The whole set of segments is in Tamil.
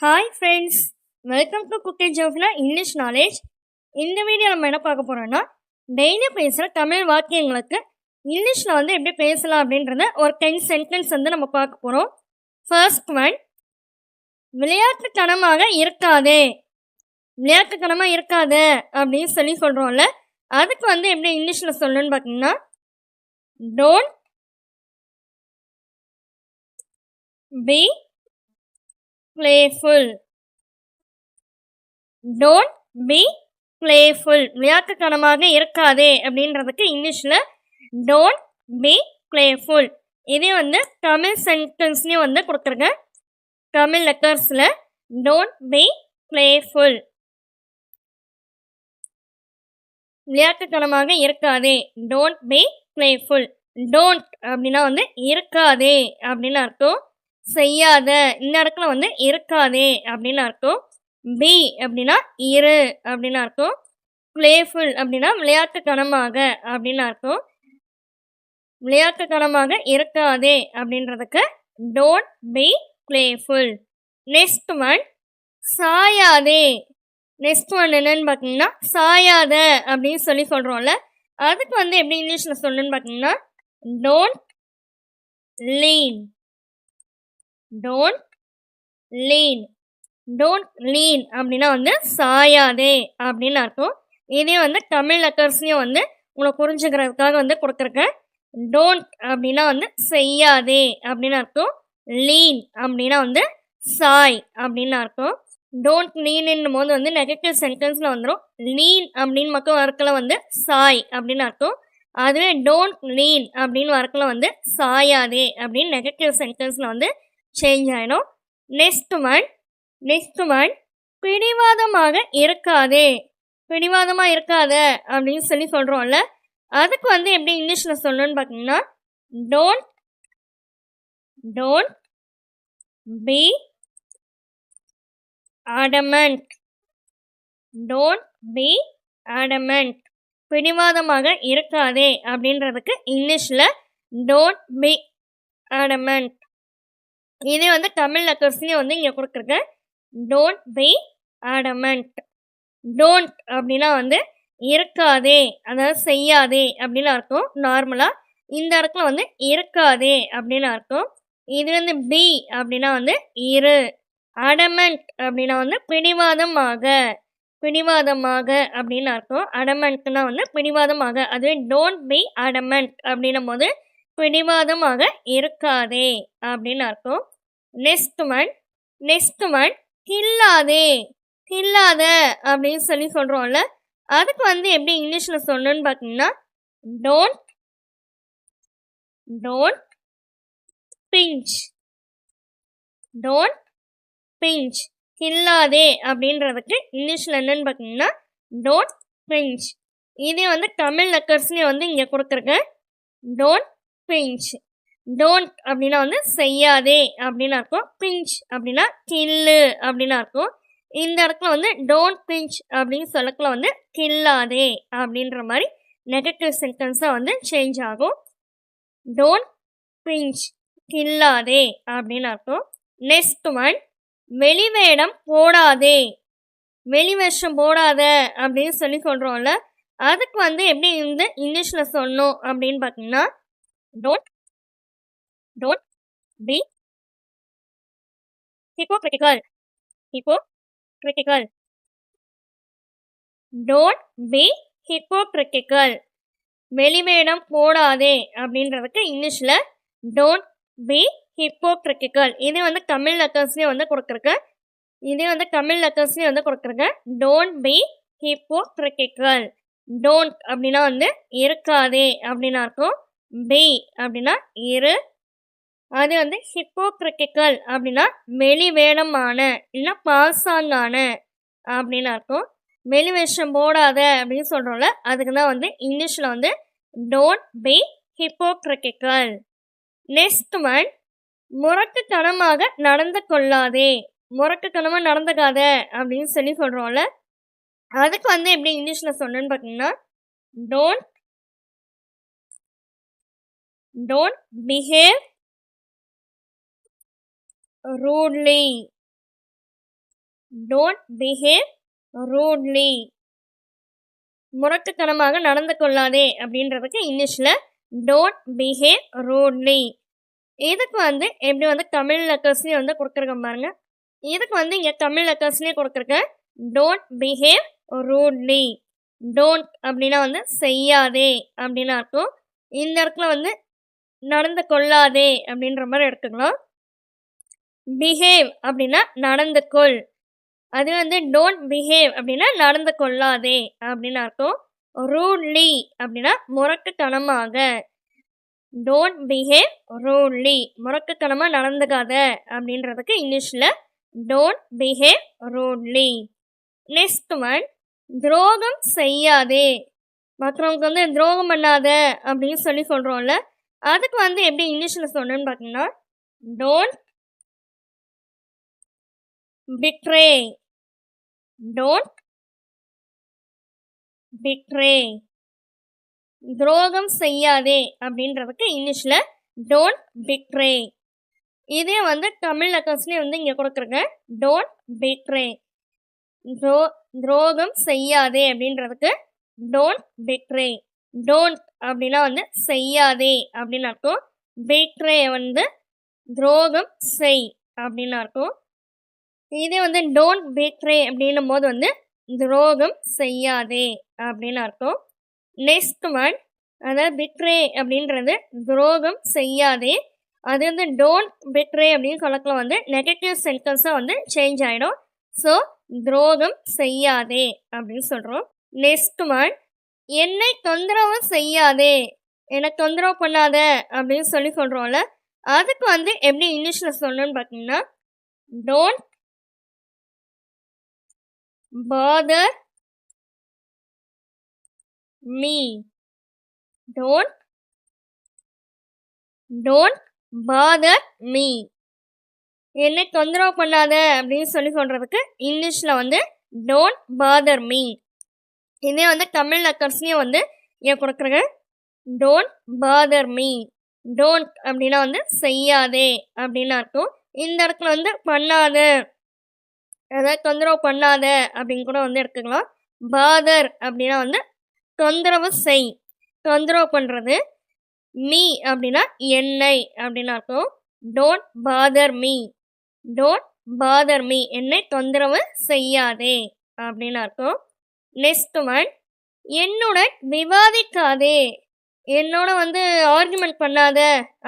Hi friends, welcome to cooking Jofna English knowledge. இந்த வீடியோ நம்ம என்ன பார்க்க போகிறோன்னா, டெய்லி பேசுகிற தமிழ் வாக்கியங்களுக்கு இங்கிலீஷில் எப்படி பேசலாம் அப்படின்றத ஒரு 10 சென்டென்ஸ் நம்ம பார்க்க போகிறோம். ஃபர்ஸ்ட் ஒன், விளையாட்டுத்தனமாக இருக்காதே. விளையாட்டுத்தனமாக இருக்காது அப்படின்னு சொல்கிறோம்ல, அதுக்கு எப்படி இங்கிலீஷில் சொல்லணும்னு பார்த்தீங்கன்னா, don't be playful. Don't be playful. விளையாட்டுத்தனமாக இருக்காதே அப்படின்றதுக்கு இங்கிலீஷில் don't be playful. இதே தமிழ் சென்டென்ஸ்லையும் கொடுத்துருங்க. Tamil லெட்டர்ஸில் don't be playful. விளையாட்டுத்தனமாக இருக்காதே, don't be playful. don't அப்படின்னா இருக்காதே அப்படின்னு அர்த்தம். செய்யாத, இந்த இடத்துல இருக்காதே அப்படின்னு அர்த்தம். பி அப்படின்னா இரு அப்படின்னு அர்த்தம். பிளேஃபுல் அப்படின்னா விளையாட்டுத்தனமாக அப்படின்னு அர்த்தம். விளையாட்டுத்தனமாக இருக்காதே அப்படின்றதுக்கு don't be playful. Next one, சாயாதே. நெக்ஸ்ட் ஒன் என்னன்னு பார்த்தீங்கன்னா, சாயாத அப்படின்னு சொல்கிறோம்ல, அதுக்கு எப்படி இங்கிலீஷில் சொல்லணும்னு பார்த்தீங்கன்னா, don't lean. Don't lean. Don't lean அப்படின்னா சாயாதே அப்படின்னு அர்த்தம். இதே தமிழ் லெட்டர்ஸ்லையும் உங்களை புரிஞ்சுக்கிறதுக்காக கொடுத்துருக்கேன். டோன்ட் அப்படின்னா செய்யாதே அப்படின்னு அர்த்தம். லீன் அப்படின்னா சாய் அப்படின்னு அர்த்தம். டோன்ட் லீன்னும் போது நெகட்டிவ் சென்டென்ஸில் வந்துடும். லீன் அப்படின்னு மட்டும் வரக்கில் சாய் அப்படின்னு அர்த்தம். அதுவே டோன்ட் லீன் அப்படின்னு வரக்கில் சாயாதே அப்படின்னு நெகட்டிவ் சென்டென்ஸில் சேஞ்ச் ஆகிடும். நெக்ஸ்ட் ஒன், பிடிவாதமாக இருக்காதே. பிடிவாதமாக இருக்காத அப்படின்னு சொல்கிறோம்ல, அதுக்கு எப்படி இங்கிலீஷில் சொல்லணும்னு பார்த்தீங்கன்னா, don't be adamant. Don't be adamant. பிடிவாதமாக இருக்காதே அப்படின்றதுக்கு இங்கிலீஷில் டோன்ட் பி adamant. இதே தமிழ் லெட்டர்ஸ்லேயும் இங்கே கொடுத்துருக்கேன். Don't be adamant. டோன்ட் அப்படின்னா இருக்காதே, அதாவது செய்யாதே அப்படின்னு அர்த்தம். நார்மலாக இந்த இடத்துல இருக்காதே அப்படின்னு அர்த்தம். இது பி அப்படின்னா இரு. adamant அப்படின்னா பிடிவாதமாக. பிடிவாதமாக அப்படின்னு அர்த்தம். adamantனா பிடிவாதமாக. அதுவே டோன்ட் பி adamant அப்படின்னும் போது பிடிவாதமாக இருக்காதே அப்படின்னு அர்த்தம். Next one, கில்லாதே. கில்லாத அப்படின்னு சொல்கிறோம்ல, அதுக்கு எப்படி இங்கிலீஷில் சொல்லணும்னு பார்த்தீங்கன்னா, டோன்ட் பிஞ்ச். Don't pinch. கில்லாதே அப்படின்றதுக்கு இங்கிலீஷில் என்னன்னு பார்த்தீங்கன்னா, டோன்ட் பிஞ்ச். இதே தமிழ் லெட்டர்ஸ்லேயும் இங்கே கொடுத்துருக்கேன். Don't pinch. டோன்ட் அப்படின்னா செய்யாதே அப்படின்னு அர்த்தம். பிஞ்ச் அப்படின்னா கில்லு அப்படின்னு அர்த்தம். இந்த இடத்துல டோன்ட் பிஞ்ச் அப்படின்னு சொல்லக்குள்ள கில்லாதே அப்படின்ற மாதிரி நெகட்டிவ் சென்டென்ஸாக சேஞ்ச் ஆகும். டோன்ட் பிஞ்ச், கில்லாதே அப்படின்னு அர்த்தம். நெக்ஸ்ட் ஒன், வெளிவேடம் போடாதே. வெளிவேஷம் போடாத அப்படின்னு சொல்கிறோம்ல, அதுக்கு எப்படி இங்கிலீஷில் சொல்லணும் அப்படின்னு பார்த்தீங்கன்னா, Don't be hypocritical. Hypocritical. Don't be hypocritical. வெளிவேடம் போடாதே அப்படின்றதுக்கு இங்கிலீஷில் don't be hypocritical. இது தமிழ் லெட்டர்ஸ்லேயும் கொடுத்துருக்கேன். இதே தமிழ் லெட்டர்ஸ்லேயும் கொடுத்துருக்கேன். don't be hypocritical. don't அப்படின்னா இருக்காதே அப்படின்னு அர்த்தம். be அப்படின்னா இரு. அது ஹிப்போக்ரிட்டிக்கல் அப்படின்னா வெளிவேடமான இல்லை பாசாங்கான அப்படின்னு அர்த்தம். வெளிவேஷம் போடாத அப்படின்னு சொல்கிறோம்ல, அதுக்கு தான் இங்கிலீஷில் don't be hypocritical. Next one, முரட்டுத்தனமாக நடந்து கொள்ளாதே. முரட்டுத்தனமாக நடந்துக்காத அப்படின்னு சொல்கிறோம்ல, அதுக்கு எப்படி இங்கிலீஷில் சொல்லணும்னு பார்த்தீங்கன்னா, don't behave rudely. Don't behave rudely. முரட்டுத்தனமாக நடந்து கொள்ளாதே அப்படின்றதுக்கு இங்கிலீஷில் டோன்ட் பிஹேவ் ரூட்லி. இதுக்கு வந்து எப்படி வந்து தமிழ் லெட்டர்ஸ்லேயே வந்து கொடுத்துருக்கேன் பாருங்க. இதுக்கு வந்து இங்கே தமிழ் லெட்டர்ஸ்லேயே கொடுத்துருக்கேன் டோன்ட் பிஹேவ் ரூட்லி. டோன்ட் அப்படின்னா வந்து செய்யாதே அப்படின்னு அர்த்தம். இந்த இடத்துல வந்து நடந்து கொள்ளாதே அப்படின்ற மாதிரி எடுத்துக்கலாம். பிஹேவ் அப்படின்னா நடந்து கொள். அது வந்து டோன்ட் பிஹேவ் அப்படின்னா நடந்து கொள்ளாதே அப்படின்னு அர்த்தம். ரூட்லி அப்படின்னா முரட்டுத்தனமாக. டோன்ட் பிஹேவ் ரூட்லி, முரட்டுத்தனமாக நடந்துக்காத அப்படின்றதுக்கு இங்கிலீஷில் don't behave rudely. Next one, துரோகம் செய்யாதே. மற்றவங்களுக்கு வந்து துரோகம் பண்ணாத அப்படின்னு சொல்லி சொல்கிறோம்ல, அதுக்கு வந்து எப்படி இங்கிலீஷில் சொன்னேன்னு பார்த்தீங்கன்னா டோன்ட் பிட்ரே. Don't betray. துரோகம் செய்யாதே அப்படின்றதுக்கு இங்கிலீஷில் டோன்ட் பிட்ரே. இதே வந்து தமிழ் லெட்டர்ஸ்லேயே வந்து இங்கே கொடுக்குறேங்க டோன்ட் பிட்ரே. துரோகம் செய்யாதே அப்படின்றதுக்கு டோன்ட் பிட்ரே. டோன்ட் அப்படின்னா வந்து செய்யாதே அப்படின்னு அர்த்தம். பிட்ரே வந்து துரோகம் செய் அப்படின்னு அர்த்தம். இதே வந்து டோன்ட் பிட்ரே அப்படின்னும் போது வந்து துரோகம் செய்யாதே அப்படின்னு அர்த்தம். நெக்ஸ்ட் ஒன், அதாவது பிட்ரே அப்படின்றது துரோகம் செய்யாதே. அது வந்து டோன்ட் பிட்ரே அப்படின்னு சொல்லக்கலாம் வந்து நெகட்டிவ் சென்டென்ஸாக வந்து சேஞ்ச் ஆகிடும். ஸோ துரோகம் செய்யாதே அப்படின்னு சொல்கிறோம். நெக்ஸ்ட் ஒன், என்னை தொந்தரவு செய்யாதே. என்னை தொந்தரவு பண்ணாத அப்படின்னு சொல்லி சொல்கிறோம்ல, அதுக்கு வந்து எப்படி இங்கிலீஷில் சொல்லணும்னு பார்த்தீங்கன்னா don't bother me. Don't bother me. என்னை தொந்தரவு பண்ணாத அப்படின்னு சொல்லி சொல்கிறதுக்கு இங்கிலீஷில் வந்து டோன்ட் பாதர் மீ. இதே வந்து தமிழ் லெட்டர்ஸ்லேயும் வந்து ஏன் கொடுக்குறேங்க டோன்ட் பாதர் மீ. டோன்ட் அப்படின்னா வந்து செய்யாதே அப்படின்னு அர்த்தம். இந்த இடத்துல வந்து பண்ணாத, அதாவது தொந்தரவு பண்ணாத அப்படின்னு கூட வந்து எடுத்துக்கலாம். பாதர் அப்படின்னா வந்து தொந்தரவு செய், தொந்தரவு பண்ணுறது. மீ அப்படின்னா என்னை அப்படின்னு அர்த்தம். Don't bother me. Don't bother me, என்னை தொந்தரவு செய்யாதே அப்படின்னு அர்த்தம். நெக்ஸ்ட் ஒன், என்னுடன் விவாதிக்காதே. என்னோட வந்து ஆர்குமெண்ட் பண்ணாத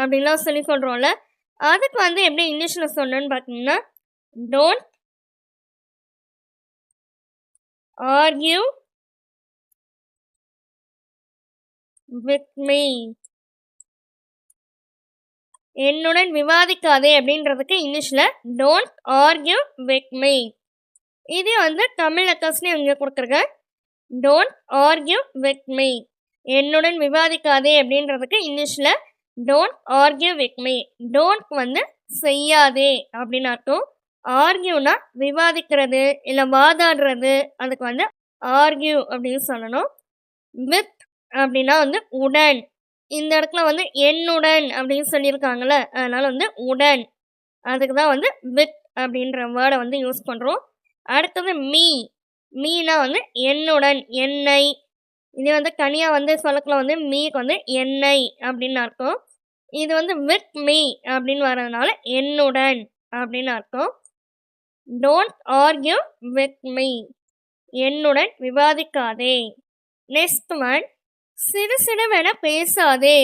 அப்படின்லாம் சொல்லி சொல்கிறோம்ல, அதுக்கு வந்து எப்படி இங்கிலீஷில் சொல்லணும்னு பார்த்தீங்கன்னா டோன்ட் argue with me. என்னுடன் விவாதிக்காதே அப்படின்றதுக்கு இங்கிலீஷில் டோன்ட் argue with me. இதே வந்து தமிழ் லெட்டர்ஸ்லேயும் இங்கே கொடுத்துருக்கேன் டோன்ட் argue with me. என்னுடன் விவாதிக்காதே அப்படின்றதுக்கு இங்கிலீஷில் don't argue with me. Don't வந்து செய்யாதே அப்படின்னு அர்த்தம். ஆர்கியூனா விவாதிக்கிறது இல்லை வாதாடுறது, அதுக்கு வந்து ஆர்கியூ அப்படின்னு சொல்லணும். வித் அப்படின்னா வந்து உடன். இந்த இடத்துல வந்து என்னுடன் அப்படின்னு சொல்லியிருக்காங்கல்ல, அதனால வந்து உடன், அதுக்கு தான் வந்து வித் அப்படின்ற வேர்டை வந்து யூஸ் பண்ணுறோம். அடுத்தது மீ. மீனா வந்து என்னுடன், என்னை. இது வந்து தனியாக வந்து சொல்லக்கலாம் வந்து மீக்கு வந்து என்னை அப்படின்னு அர்த்தம். இது வந்து வித் மீ அப்படின்னு வர்றதுனால என்னுடன் அப்படின்னு அர்த்தம். Don't argue with me. என்னுடன் விவாதிக்காதே. நெக்ஸ்ட் ஒன், சிடுசிடுவென பேசாதே.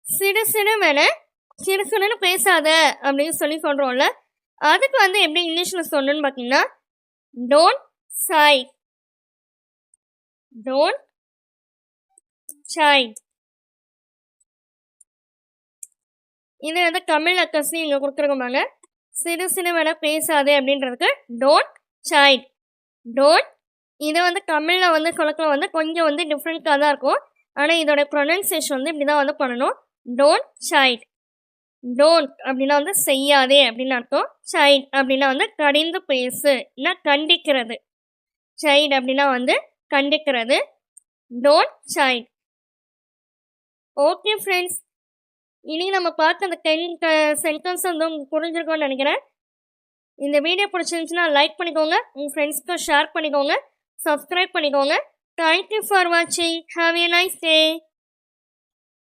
சிடுசிடுன்னு பேசாத அப்படின்னு சொல்லி சொல்கிறோம்ல, அதுக்கு வந்து எப்படி இங்கிலீஷில் சொல்லணும்னு பார்த்தீங்கன்னா டோன்ட் சைட். Don't side. இது வந்து தமிழ் லெட்டர்ஸ்லையும் இங்கே கொடுத்துருக்கோமாங்க. சிடுசிடுவென பேசாதே அப்படின்றதுக்கு டோன்ட் சைட். டோன்ட், இதை வந்து தமிழில் வந்து சொல்லக்கலாம் வந்து கொஞ்சம் வந்து டிஃப்ரெண்ட்டாக தான் இருக்கும். ஆனால் இதோட ப்ரொனன்சியேஷன் வந்து இப்படி தான் வந்து பண்ணணும். Don't side. டோன்ட் அப்படின்னா வந்து செய்யாதே அப்படின்னு அர்த்தம். சைட் அப்படின்னா வந்து கடிந்து பேசு, இல்லை கண்டிக்கிறது. சைட் அப்படின்னா வந்து கண்டிக்கிறது. Don't side. ஓகே ஃப்ரெண்ட்ஸ், இனி நம்ம பார்த்த அந்த 10 சென்டென்ஸ் வந்து உங்களுக்கு புரிஞ்சிருக்கோன்னு நினைக்கிறேன். இந்த வீடியோ பிடிச்சிருந்துச்சுன்னா லைக் பண்ணிக்கோங்க, உங்கள் ஃப்ரெண்ட்ஸ்க்கு ஷேர் பண்ணிக்கோங்க, சப்ஸ்கிரைப் பண்ணிக்கோங்க. தேங்க்யூ ஃபார் வாட்சிங். Have a nice day.